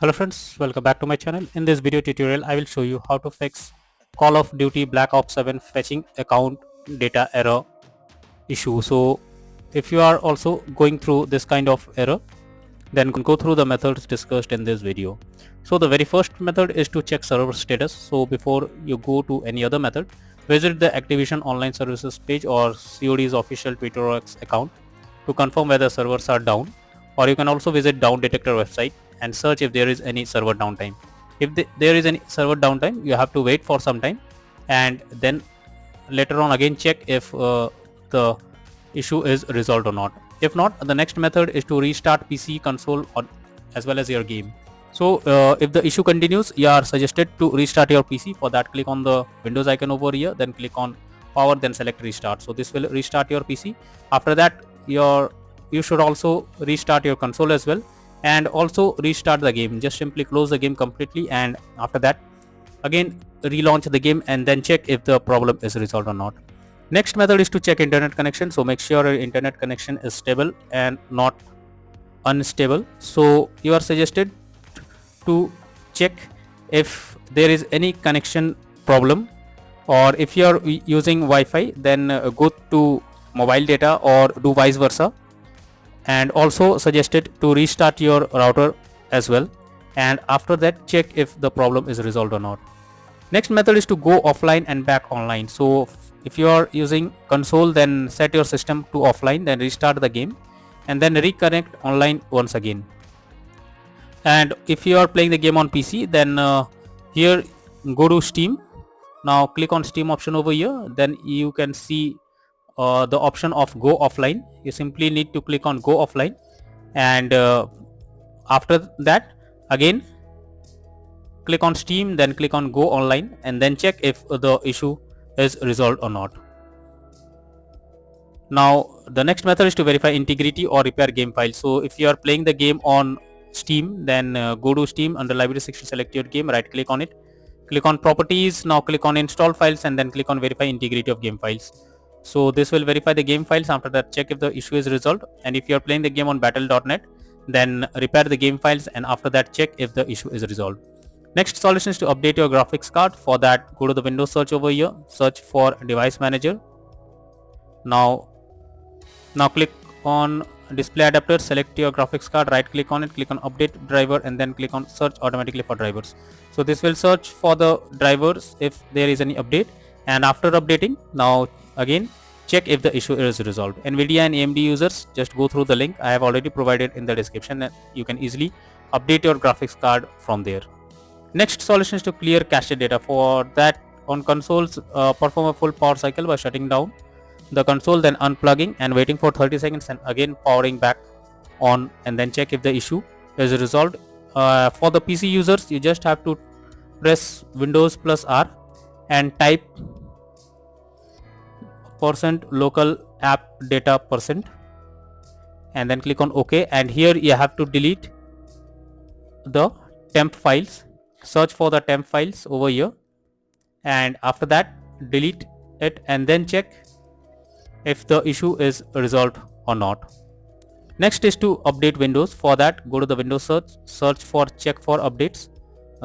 Hello friends, welcome back to my channel. In this video tutorial, I will show you how to fix Call of Duty Black Ops 7 fetching account data error issue. So if you are also going through this kind of error, then go through the methods discussed in this video. So the very first method is to check server status. So before you go to any other method, visit the Activision Online Services page or COD's official Twitter or X account to confirm whether servers are down, or you can also visit Down Detector website and search if there is any server downtime. If there is any server downtime, you have to wait for some time and then later on again check if the issue is resolved or not. If not, the next method is to restart PC, console, or as well as your game. So if the issue continues, you are suggested to restart your PC. For that, click on the Windows icon over here, then click on power, then select restart. So this will restart your PC. After that, you should also restart your console as well, and also restart the game. Just simply close the game completely, and after that again relaunch the game and then check if the problem is resolved or not. Next method is to check internet connection. So make sure your internet connection is stable and not unstable. So you are suggested to check if there is any connection problem, or if you are using Wi-Fi, then go to mobile data or do vice versa, and also suggested to restart your router as well, and after that check if the problem is resolved or not. Next method is to go offline and back online. So if you are using console, then set your system to offline, then restart the game and then reconnect online once again. And if you are playing the game on PC, then here go to Steam. Now click on Steam option over here, then you can see the option of go offline. You simply need to click on go offline, and after that again click on Steam, then click on go online and then check if the issue is resolved or not. Now the next method is to verify integrity or repair game files. So if you are playing the game on Steam, then go to Steam, under library section select your game, right click on it, click on properties, now click on install files and then click on verify integrity of game files. So this will verify the game files. After that check if the issue is resolved, and if you are playing the game on battle.net, then repair the game files and after that check if the issue is resolved. Next solution is to update your graphics card. For that, go to the Windows search over here, search for device manager. Now click on display adapter, select your graphics card, right click on it, click on update driver and then click on search automatically for drivers. So this will search for the drivers if there is any update, and after updating, now again check if the issue is resolved. Nvidia and AMD users, just go through the link I have already provided in the description, and you can easily update your graphics card from there. Next solution is to clear cached data. For that, on consoles, perform a full power cycle by shutting down the console, then unplugging and waiting for 30 seconds and again powering back on, and then check if the issue is resolved. For the PC users, you just have to press Windows plus R and type %local app data % and then click on OK, and here you have to delete the temp files. Search for the temp files over here, and after that delete it and then check if the issue is resolved or not. Next is to update Windows. For that, go to the Windows search for check for updates.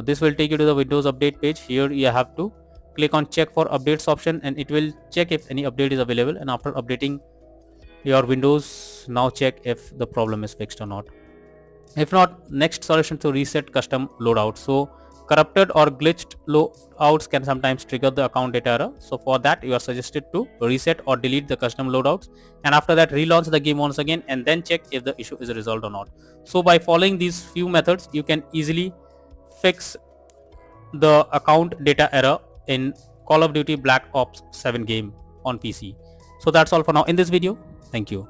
This will take you to the Windows update page. Here you have to click on check for updates option and it will check if any update is available, and after updating your Windows, now check if the problem is fixed or not. If not, next solution to reset custom loadout. So corrupted or glitched loadouts can sometimes trigger the account data error. So for that, you are suggested to reset or delete the custom loadouts, and after that relaunch the game once again and then check if the issue is resolved or not. So by following these few methods, you can easily fix the account data error in Call of Duty Black Ops 7 game on PC. So that's all for now in this video. Thank you.